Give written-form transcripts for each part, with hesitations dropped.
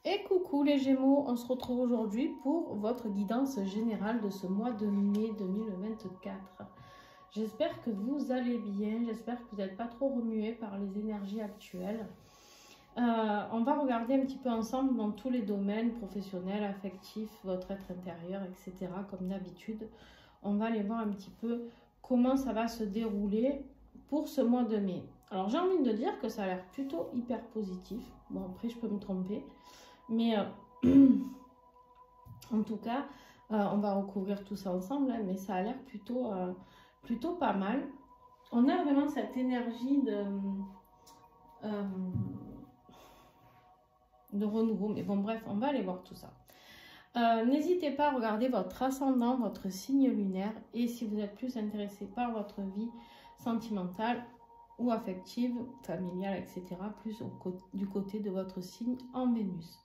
Et coucou les Gémeaux, on se retrouve aujourd'hui pour votre guidance générale de ce mois de mai 2024. J'espère que vous allez bien, j'espère que vous n'êtes pas trop remués par les énergies actuelles. On va regarder un petit peu ensemble dans tous les domaines, professionnels, affectifs, votre être intérieur, etc. Comme d'habitude, on va aller voir un petit peu comment ça va se dérouler pour ce mois de mai. Alors j'ai envie de dire que ça a l'air plutôt hyper positif. Bon, après je peux me tromper. Mais en tout cas, on va recouvrir tout ça ensemble, hein, mais ça a l'air plutôt pas mal. On a vraiment cette énergie de renouveau. Mais bon, bref, on va aller voir tout ça. N'hésitez pas à regarder votre ascendant, votre signe lunaire. Et si vous êtes plus intéressé par votre vie sentimentale ou affective, familiale, etc., plus du côté de votre signe en Vénus.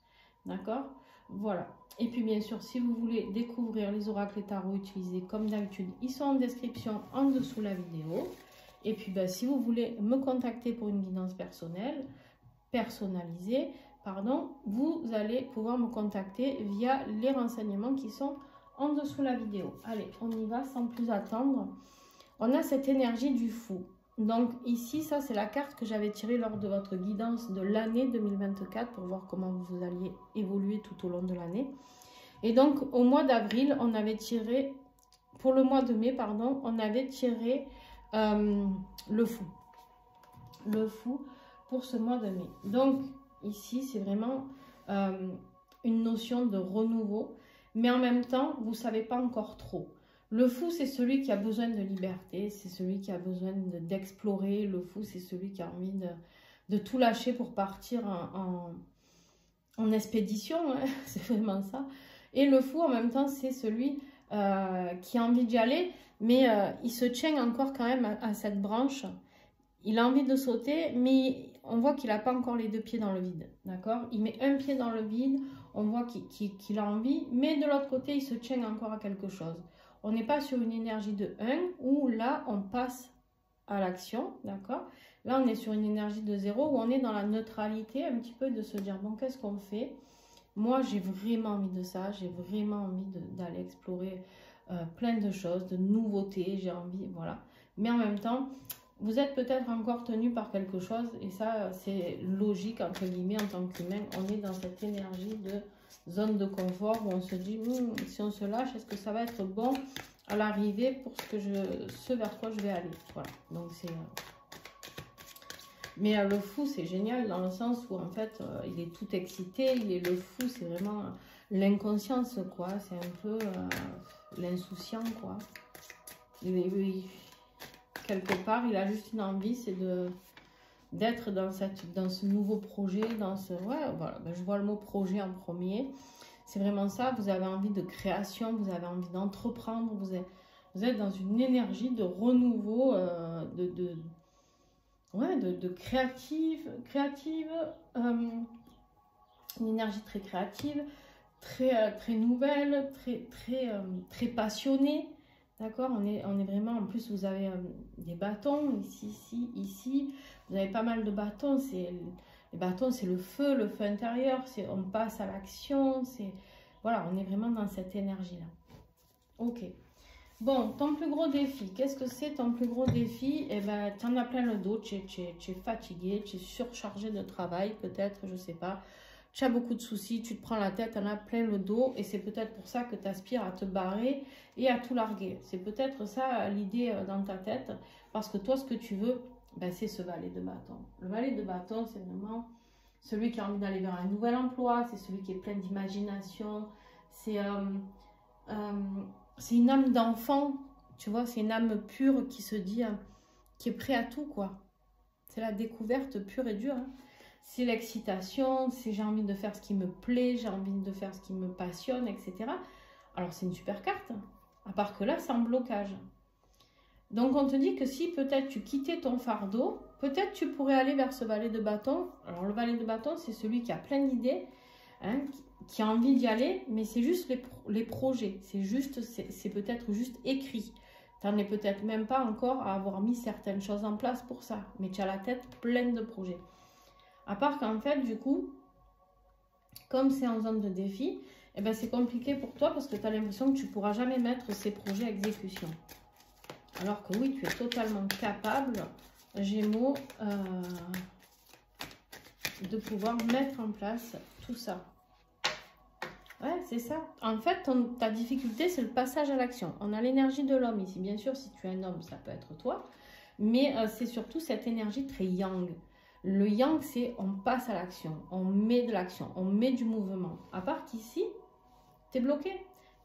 D'accord? Voilà. Et puis bien sûr, si vous voulez découvrir les oracles et tarots utilisés comme d'habitude, ils sont en description en dessous la vidéo. Et puis si vous voulez me contacter pour une guidance personnalisée, vous allez pouvoir me contacter via les renseignements qui sont en dessous la vidéo. Allez, on y va sans plus attendre. On a cette énergie du fou. Donc ici, ça c'est la carte que j'avais tirée lors de votre guidance de l'année 2024 pour voir comment vous alliez évoluer tout au long de l'année. Et donc au mois d'avril, on avait tiré, pour le mois de mai, pardon, on avait tiré le fou. Le fou pour ce mois de mai. Donc ici, c'est vraiment une notion de renouveau, mais en même temps, vous ne savez pas encore trop. Le fou, c'est celui qui a besoin de liberté, c'est celui qui a besoin d'explorer. Le fou, c'est celui qui a envie de tout lâcher pour partir en expédition, hein. C'est vraiment ça. Et le fou, en même temps, c'est celui qui a envie d'y aller, mais il se tient encore quand même à cette branche. Il a envie de sauter, mais on voit qu'il n'a pas encore les deux pieds dans le vide, d'accord? Il met un pied dans le vide, on voit qu'il a envie, mais de l'autre côté, il se tient encore à quelque chose. On n'est pas sur une énergie de 1 où là, on passe à l'action, d'accord? Là, on est sur une énergie de 0 où on est dans la neutralité, un petit peu de se dire, bon, qu'est-ce qu'on fait? Moi, j'ai vraiment envie de ça, j'ai vraiment envie d'aller explorer plein de choses, de nouveautés, j'ai envie, voilà. Mais en même temps, vous êtes peut-être encore tenu par quelque chose et ça, c'est logique, entre guillemets, en tant qu'humain. On est dans cette énergie de zone de confort où on se dit, si on se lâche, est-ce que ça va être bon à l'arrivée pour ce vers quoi je vais aller? Voilà, donc c'est... Mais le fou, c'est génial dans le sens où, en fait, il est tout excité. Le fou, c'est vraiment l'inconscience, quoi. C'est un peu l'insouciant, quoi. Quelque part, il a juste une envie, c'est d'être dans ce nouveau projet, ouais, voilà, je vois le mot projet en premier. C'est vraiment ça, vous avez envie de création, vous avez envie d'entreprendre, vous êtes dans une énergie de renouveau, de créative, une énergie très créative, très nouvelle, très passionnée. D'accord, on est vraiment, en plus vous avez des bâtons, ici, vous avez pas mal de bâtons, les bâtons c'est le feu intérieur, on passe à l'action, voilà, on est vraiment dans cette énergie-là. Ok, bon, ton plus gros défi, qu'est-ce que c'est ton plus gros défi? Eh ben, tu en as plein le dos, tu es fatigué, tu es surchargé de travail, peut-être, je sais pas. Tu as beaucoup de soucis, tu te prends la tête, tu en as plein le dos et c'est peut-être pour ça que tu aspires à te barrer et à tout larguer. C'est peut-être ça l'idée dans ta tête parce que toi, ce que tu veux, ben, c'est ce valet de bâton. Le valet de bâton, c'est vraiment celui qui a envie d'aller vers un nouvel emploi, c'est celui qui est plein d'imagination, c'est une âme d'enfant, tu vois, c'est une âme pure qui se dit, qui est prêt à tout, quoi. C'est la découverte pure et dure, hein. C'est l'excitation, c'est j'ai envie de faire ce qui me plaît, j'ai envie de faire ce qui me passionne, etc. Alors c'est une super carte, à part que là c'est en blocage. Donc on te dit que si peut-être tu quittais ton fardeau, peut-être tu pourrais aller vers ce valet de bâton. Alors le valet de bâton, c'est celui qui a plein d'idées, hein, qui a envie d'y aller, mais c'est juste les projets, c'est peut-être juste écrit. Tu n'en es peut-être même pas encore à avoir mis certaines choses en place pour ça, mais tu as la tête pleine de projets. À part qu'en fait, du coup, comme c'est en zone de défi, eh ben, c'est compliqué pour toi parce que tu as l'impression que tu ne pourras jamais mettre ces projets à exécution. Alors que oui, tu es totalement capable, Gémeaux, de pouvoir mettre en place tout ça. Ouais, c'est ça. En fait, ta difficulté, c'est le passage à l'action. On a l'énergie de l'homme ici. Bien sûr, si tu es un homme, ça peut être toi. Mais c'est surtout cette énergie très yang. Le yang, c'est on passe à l'action. On met de l'action. On met du mouvement. À part qu'ici, tu es bloqué.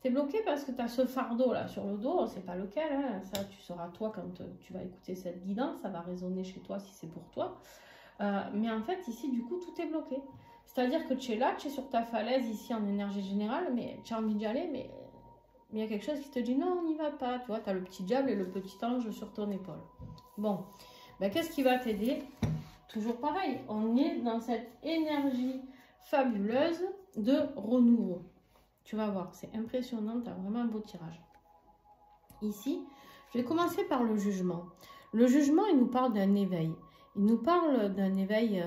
Tu es bloqué parce que tu as ce fardeau là sur le dos. On ne sait pas lequel. Hein. Ça, tu sauras toi quand tu vas écouter cette guidance. Ça va résonner chez toi si c'est pour toi. Mais en fait, ici, du coup, tout est bloqué. C'est-à-dire que tu es là, tu es sur ta falaise ici en énergie générale, mais tu as envie d'y aller, mais il y a quelque chose qui te dit non, on n'y va pas. Tu vois, tu as le petit diable et le petit ange sur ton épaule. Bon, ben, qu'est-ce qui va t'aider? Toujours pareil, on est dans cette énergie fabuleuse de renouveau. Tu vas voir, c'est impressionnant, tu as vraiment un beau tirage. Ici, je vais commencer par le jugement. Le jugement, il nous parle d'un éveil. Il nous parle d'un éveil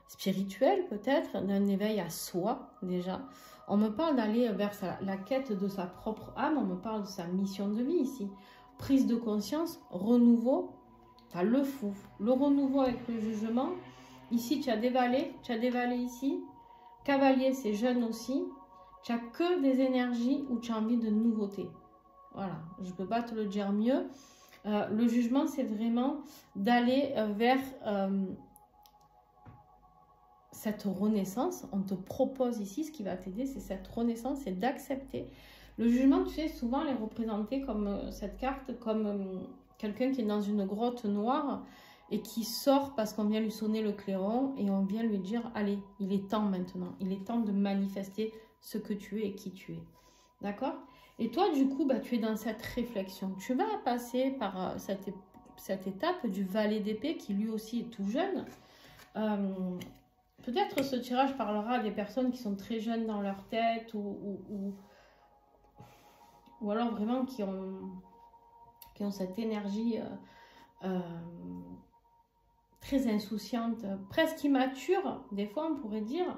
spirituel peut-être, d'un éveil à soi déjà. On me parle d'aller vers la quête de sa propre âme, on me parle de sa mission de vie ici. Prise de conscience, renouveau, tu as le fou, le renouveau avec le jugement. Ici, tu as des valets ici. Cavalier, c'est jeune aussi. Tu n'as que des énergies où tu as envie de nouveauté. Voilà, je ne peux pas te le dire mieux. Le jugement, c'est vraiment d'aller vers cette renaissance. On te propose ici, ce qui va t'aider, c'est cette renaissance, c'est d'accepter. Le jugement, tu sais, souvent, les représenter comme cette carte, comme quelqu'un qui est dans une grotte noire et qui sort parce qu'on vient lui sonner le clairon et on vient lui dire, allez, il est temps maintenant. Il est temps de manifester ce que tu es et qui tu es. D'accord ? Et toi, du coup, bah, tu es dans cette réflexion. Tu vas passer par cette étape du valet d'épée qui lui aussi est tout jeune. Peut-être ce tirage parlera à des personnes qui sont très jeunes dans leur tête ou alors vraiment qui ont cette énergie très insouciante, presque immature, des fois on pourrait dire,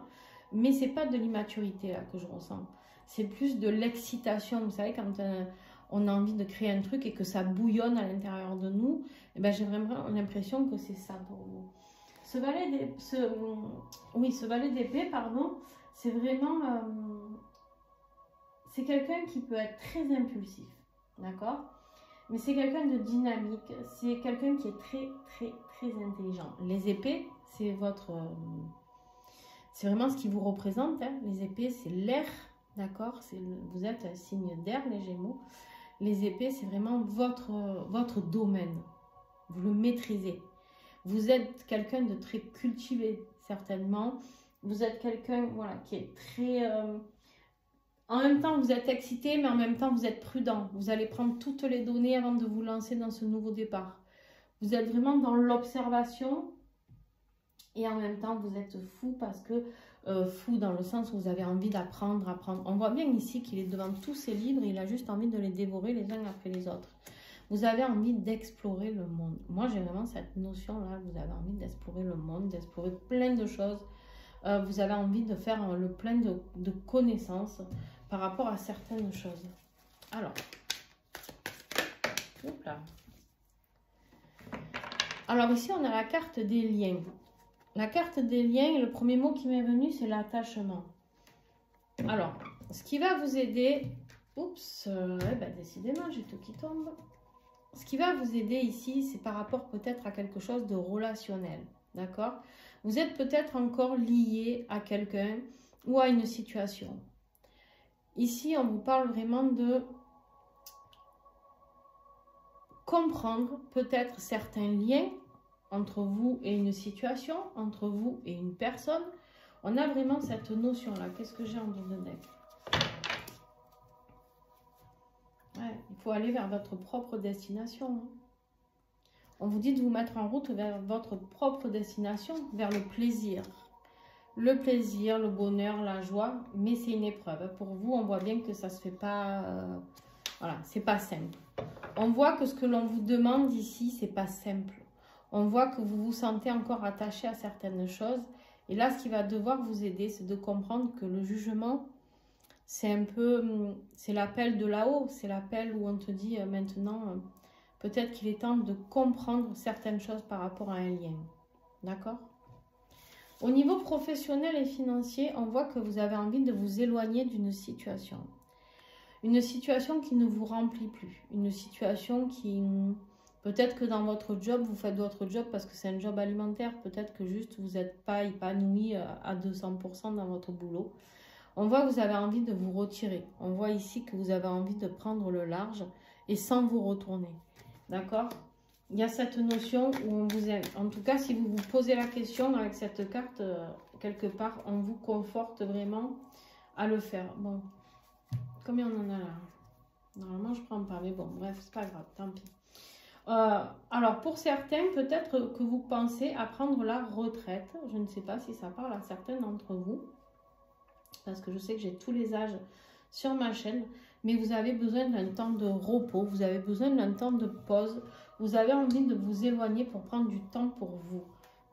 mais c'est pas de l'immaturité là que je ressens. C'est plus de l'excitation, vous savez, quand on a envie de créer un truc et que ça bouillonne à l'intérieur de nous, et ben, j'ai vraiment l'impression que c'est ça pour vous. Ce valet d'épée, pardon, c'est vraiment... c'est quelqu'un qui peut être très impulsif, d'accord? Mais c'est quelqu'un de dynamique, c'est quelqu'un qui est très, très, très intelligent. Les épées, c'est votre... c'est vraiment ce qui vous représente, hein. Les épées, c'est l'air. D'accord, vous êtes un signe d'air, les Gémeaux. Les épées, c'est vraiment votre domaine. Vous le maîtrisez. Vous êtes quelqu'un de très cultivé, certainement. Vous êtes quelqu'un voilà, qui est très... en même temps, vous êtes excité, mais en même temps, vous êtes prudent. Vous allez prendre toutes les données avant de vous lancer dans ce nouveau départ. Vous êtes vraiment dans l'observation. Et en même temps, vous êtes fou parce que... fou dans le sens où vous avez envie d'apprendre, apprendre. On voit bien ici qu'il est devant tous ses livres, il a juste envie de les dévorer les uns après les autres. Vous avez envie d'explorer le monde. Moi, j'ai vraiment cette notion-là, vous avez envie d'explorer le monde, d'explorer plein de choses. Vous avez envie de faire le plein de connaissances par rapport à certaines choses. Alors, hop là. Alors ici, on a la carte des liens. La carte des liens, le premier mot qui m'est venu, c'est l'attachement. Alors, ce qui va vous aider... Oups, ben décidément, j'ai tout qui tombe. Ce qui va vous aider ici, c'est par rapport peut-être à quelque chose de relationnel. D'accord? Vous êtes peut-être encore lié à quelqu'un ou à une situation. Ici, on vous parle vraiment de comprendre peut-être certains liens entre vous et une situation, entre vous et une personne. On a vraiment cette notion-là. Qu'est-ce que j'ai en dos de deck? Ouais, il faut aller vers votre propre destination. Hein. On vous dit de vous mettre en route vers votre propre destination, vers le plaisir. Le plaisir, le bonheur, la joie, mais c'est une épreuve. Pour vous, on voit bien que ça ne se fait pas... voilà, c'est pas simple. On voit que ce que l'on vous demande ici, c'est pas simple. On voit que vous vous sentez encore attaché à certaines choses Et là, ce qui va devoir vous aider, c'est de comprendre que le jugement, c'est un peu, c'est l'appel de là-haut. C'est l'appel où on te dit maintenant, peut-être qu'il est temps de comprendre certaines choses par rapport à un lien. D'accord? Au niveau professionnel et financier, on voit que vous avez envie de vous éloigner d'une situation. Une situation qui ne vous remplit plus. Une situation qui... Peut-être que dans votre job, vous faites votre job parce que c'est un job alimentaire. Peut-être que juste vous n'êtes pas épanoui à 200% dans votre boulot. On voit que vous avez envie de vous retirer. On voit ici que vous avez envie de prendre le large et sans vous retourner. D'accord? Il y a cette notion où on vous aime. En tout cas, si vous vous posez la question avec cette carte, quelque part, on vous conforte vraiment à le faire. Bon, combien on en a là? Normalement, je ne prends pas, mais bon, bref, c'est pas grave, tant pis. Alors, pour certains, peut-être que vous pensez à prendre la retraite. Je ne sais pas si ça parle à certains d'entre vous, parce que je sais que j'ai tous les âges sur ma chaîne, mais vous avez besoin d'un temps de repos, vous avez besoin d'un temps de pause, vous avez envie de vous éloigner pour prendre du temps pour vous,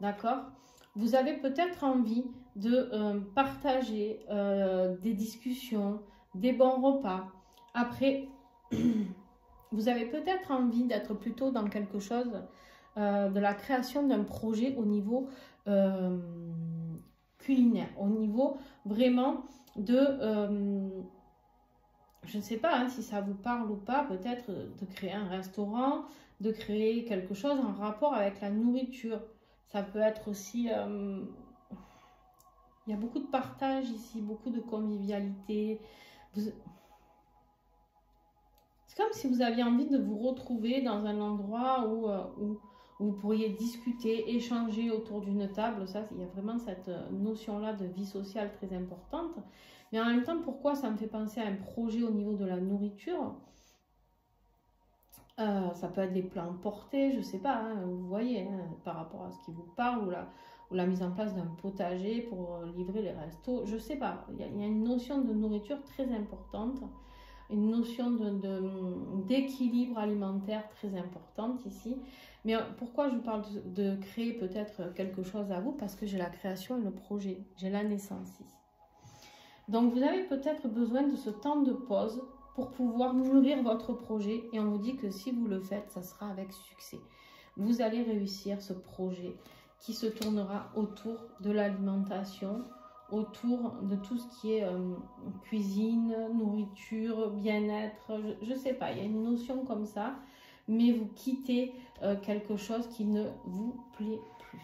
d'accord? Vous avez peut-être envie de partager des discussions, des bons repas. Après, vous avez peut-être envie d'être plutôt dans quelque chose, de la création d'un projet au niveau culinaire, au niveau vraiment de... je ne sais pas hein, si ça vous parle ou pas, peut-être de créer un restaurant, de créer quelque chose en rapport avec la nourriture. Ça peut être aussi... il y a beaucoup de partage ici, beaucoup de convivialité. C'est comme si vous aviez envie de vous retrouver dans un endroit où vous pourriez discuter, échanger autour d'une table. Ça, il y a vraiment cette notion-là de vie sociale très importante. Mais en même temps, pourquoi ça me fait penser à un projet au niveau de la nourriture? Ça peut être des plats emportés, je ne sais pas, hein, vous voyez, hein, par rapport à ce qui vous parle, ou la mise en place d'un potager pour livrer les restos, je ne sais pas. Il y a une notion de nourriture très importante, une notion d'équilibre alimentaire très importante ici. Mais pourquoi je vous parle de créer peut-être quelque chose à vous? Parce que j'ai la création et le projet, j'ai la naissance ici. Donc, vous avez peut-être besoin de ce temps de pause pour pouvoir mûrir votre projet. Et on vous dit que si vous le faites, ça sera avec succès. Vous allez réussir ce projet qui se tournera autour de l'alimentation, autour de tout ce qui est cuisine, nourriture, bien-être. Je ne sais pas, il y a une notion comme ça. Mais vous quittez quelque chose qui ne vous plaît plus.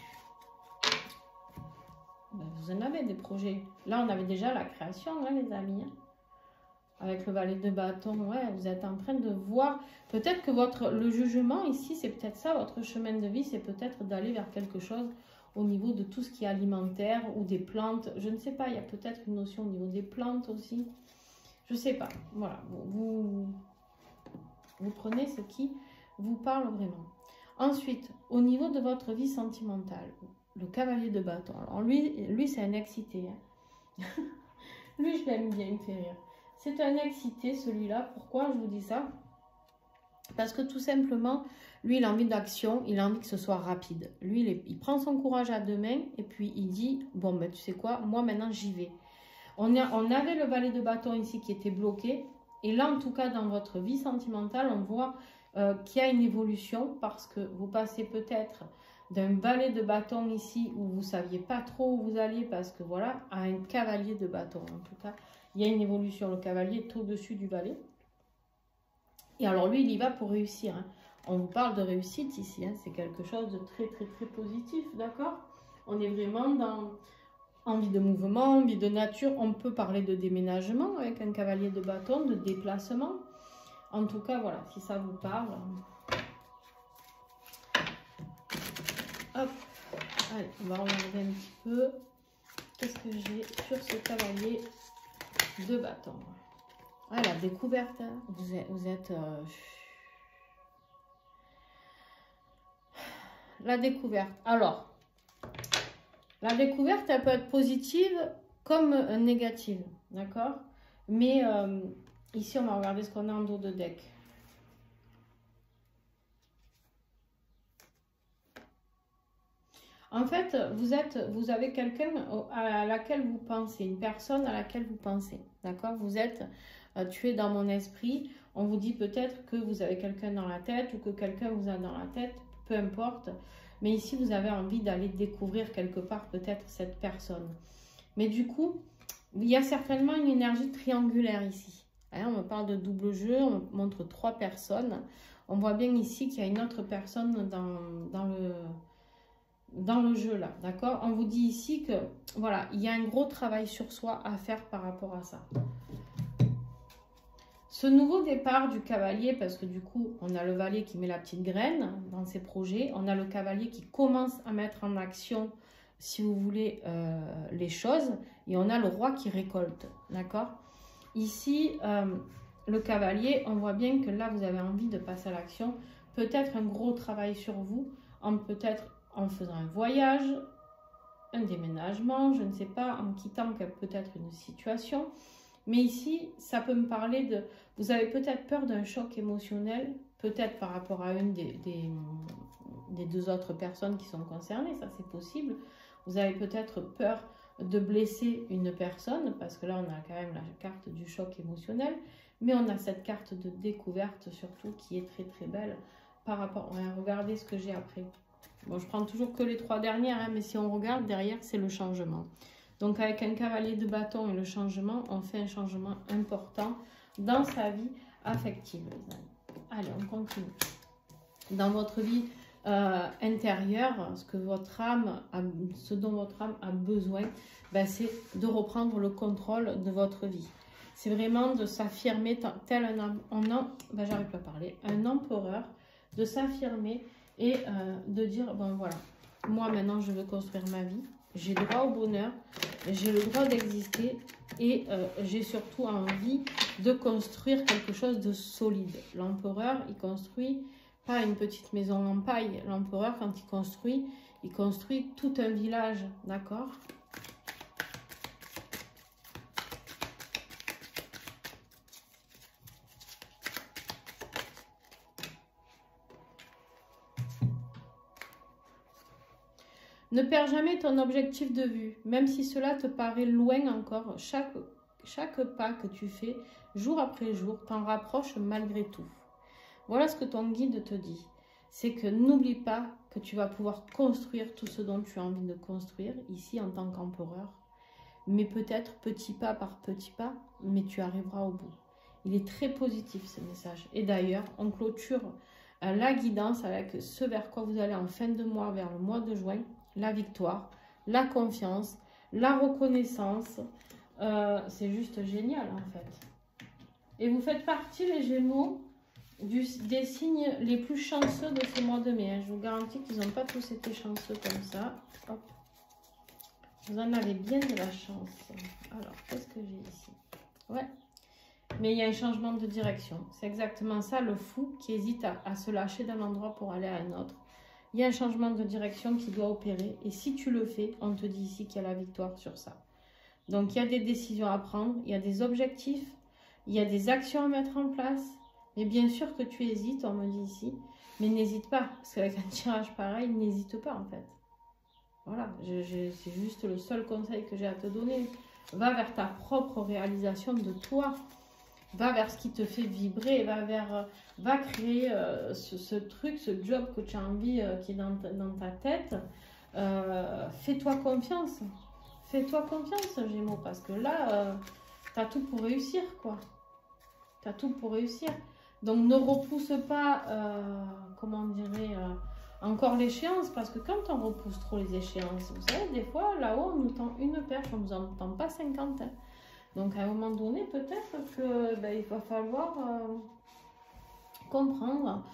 Ben, vous en avez des projets. Là, on avait déjà la création, hein, les amis. Avec le valet de bâton, ouais, vous êtes en train de voir. Peut-être que le jugement ici, c'est peut-être ça, votre chemin de vie, c'est peut-être d'aller vers quelque chose au niveau de tout ce qui est alimentaire ou des plantes. Je ne sais pas, il y a peut-être une notion au niveau des plantes aussi. Je ne sais pas. Voilà, vous prenez ce qui vous parle vraiment. Ensuite, au niveau de votre vie sentimentale, le cavalier de bâton. Alors lui c'est un excité. Hein. Lui, je l'aime bien, il me fait rire. C'est un excité, celui-là. Pourquoi je vous dis ça? Parce que tout simplement, lui, il a envie d'action, il a envie que ce soit rapide. Lui, il prend son courage à deux mains et puis il dit, bon, ben, tu sais quoi, moi, maintenant, j'y vais. On avait le valet de bâton ici qui était bloqué. Et là, en tout cas, dans votre vie sentimentale, on voit qu'il y a une évolution parce que vous passez peut-être d'un valet de bâton ici où vous ne saviez pas trop où vous alliez parce que voilà, à un cavalier de bâton. En tout cas, il y a une évolution. Le cavalier est au-dessus du valet. Et alors lui, il y va pour réussir. Hein. On vous parle de réussite ici. Hein. C'est quelque chose de très, très, très positif. D'accord? On est vraiment dans envie de mouvement, envie de nature. On peut parler de déménagement avec un cavalier de bâton, de déplacement. En tout cas, voilà, si ça vous parle. Hop. Allez, on va regarder un petit peu. Qu'est-ce que j'ai sur ce cavalier de bâton? Ah, la découverte. Hein. Vous êtes la découverte. Alors, la découverte, elle peut être positive comme négative. D'accord? Mais ici, on va regarder ce qu'on a en dos de deck. En fait, vous avez quelqu'un à laquelle vous pensez, une personne à laquelle vous pensez, d'accord? Vous êtes, tu es dans mon esprit, on vous dit peut-être que vous avez quelqu'un dans la tête ou que quelqu'un vous a dans la tête, peu importe. Mais ici, vous avez envie d'aller découvrir quelque part peut-être cette personne. Mais du coup, il y a certainement une énergie triangulaire ici. Hein, on me parle de double jeu, on me montre 3 personnes. On voit bien ici qu'il y a une autre personne dans le jeu là, d'accord? On vous dit ici que, voilà, il y a un gros travail sur soi à faire par rapport à ça. Ce nouveau départ du cavalier, parce que du coup, on a le valet qui met la petite graine dans ses projets, on a le cavalier qui commence à mettre en action, si vous voulez, les choses, et on a le roi qui récolte, d'accord? Ici, le cavalier, on voit bien que là, vous avez envie de passer à l'action, peut-être un gros travail sur vous, peut-être en faisant un voyage, un déménagement, je ne sais pas, en quittant peut-être une situation. Mais ici, ça peut me parler de... Vous avez peut-être peur d'un choc émotionnel, peut-être par rapport à une des 2 autres personnes qui sont concernées, ça c'est possible. Vous avez peut-être peur de blesser une personne, parce que là on a quand même la carte du choc émotionnel, mais on a cette carte de découverte surtout qui est très très belle par rapport... Ouais, regardez ce que j'ai après. Bon, je prends toujours que les 3 dernières, hein, mais si on regarde derrière, c'est le changement. Donc avec un cavalier de bâton et le changement, on fait un changement important dans sa vie affective, les amis. Allez, on continue. Dans votre vie intérieure, ce dont votre âme a besoin, ben, c'est de reprendre le contrôle de votre vie. C'est vraiment de s'affirmer tel j'arrive pas à parler, un empereur, de s'affirmer et de dire, bon voilà, moi maintenant je veux construire ma vie, j'ai droit au bonheur, j'ai le droit d'exister et j'ai surtout envie de construire quelque chose de solide. L'empereur, il construit pas une petite maison en paille. L'empereur, quand il construit tout un village, d'accord ? Ne perds jamais ton objectif de vue, même si cela te paraît loin encore. Chaque pas que tu fais, jour après jour, t'en rapproche malgré tout. Voilà ce que ton guide te dit. C'est que n'oublie pas que tu vas pouvoir construire tout ce dont tu as envie de construire, ici en tant qu'empereur. Mais peut-être petit pas par petit pas, mais tu arriveras au bout. Il est très positif ce message. Et d'ailleurs, on clôture la guidance avec ce vers quoi vous allez en fin de mois, vers le mois de juin. La victoire, la confiance, la reconnaissance. C'est juste génial en fait. Et vous faites partie, les Gémeaux, des signes les plus chanceux de ce mois de mai. Je vous garantis qu'ils n'ont pas tous été chanceux comme ça. Hop. Vous en avez bien de la chance. Alors, qu'est-ce que j'ai ici? Ouais. Mais il y a un changement de direction. C'est exactement ça, le fou qui hésite à se lâcher d'un endroit pour aller à un autre. Il y a un changement de direction qui doit opérer. Et si tu le fais, on te dit ici qu'il y a la victoire sur ça. Donc, il y a des décisions à prendre. Il y a des objectifs. Il y a des actions à mettre en place. Mais bien sûr que tu hésites, on me dit ici. Mais n'hésite pas. Parce qu'avec un tirage pareil, n'hésite pas en fait. Voilà. C'est juste le seul conseil que j'ai à te donner. Va vers ta propre réalisation de toi. Va vers ce qui te fait vibrer, va créer ce truc, ce job que tu as envie, qui est dans ta tête. Fais-toi confiance. Fais-toi confiance, Gémeaux, parce que là, tu as tout pour réussir, quoi. Tu as tout pour réussir. Donc, ne repousse pas, comment on dirait, encore l'échéance, parce que quand on repousse trop les échéances, vous savez, des fois, là-haut, on nous tend une perche, on ne nous en tend pas 50, hein. Donc, à un moment donné, peut-être qu'il va falloir comprendre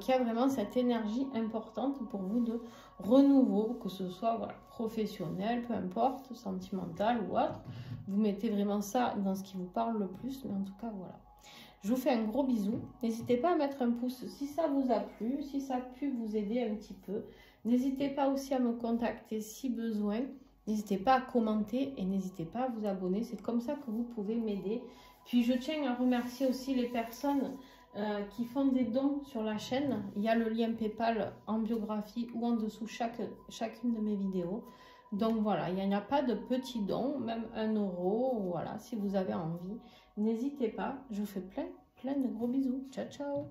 qu'il y a vraiment cette énergie importante pour vous de renouveau, que ce soit voilà, professionnel, peu importe, sentimental ou autre. Vous mettez vraiment ça dans ce qui vous parle le plus, mais en tout cas, voilà. Je vous fais un gros bisou. N'hésitez pas à mettre un pouce si ça vous a plu, si ça a pu vous aider un petit peu. N'hésitez pas aussi à me contacter si besoin. N'hésitez pas à commenter et n'hésitez pas à vous abonner. C'est comme ça que vous pouvez m'aider. Puis je tiens à remercier aussi les personnes qui font des dons sur la chaîne. Il y a le lien PayPal en biographie ou en dessous chacune de mes vidéos. Donc voilà, il n'y en a pas de petits dons, même 1 euro, voilà, si vous avez envie. N'hésitez pas, je vous fais plein de gros bisous. Ciao, ciao!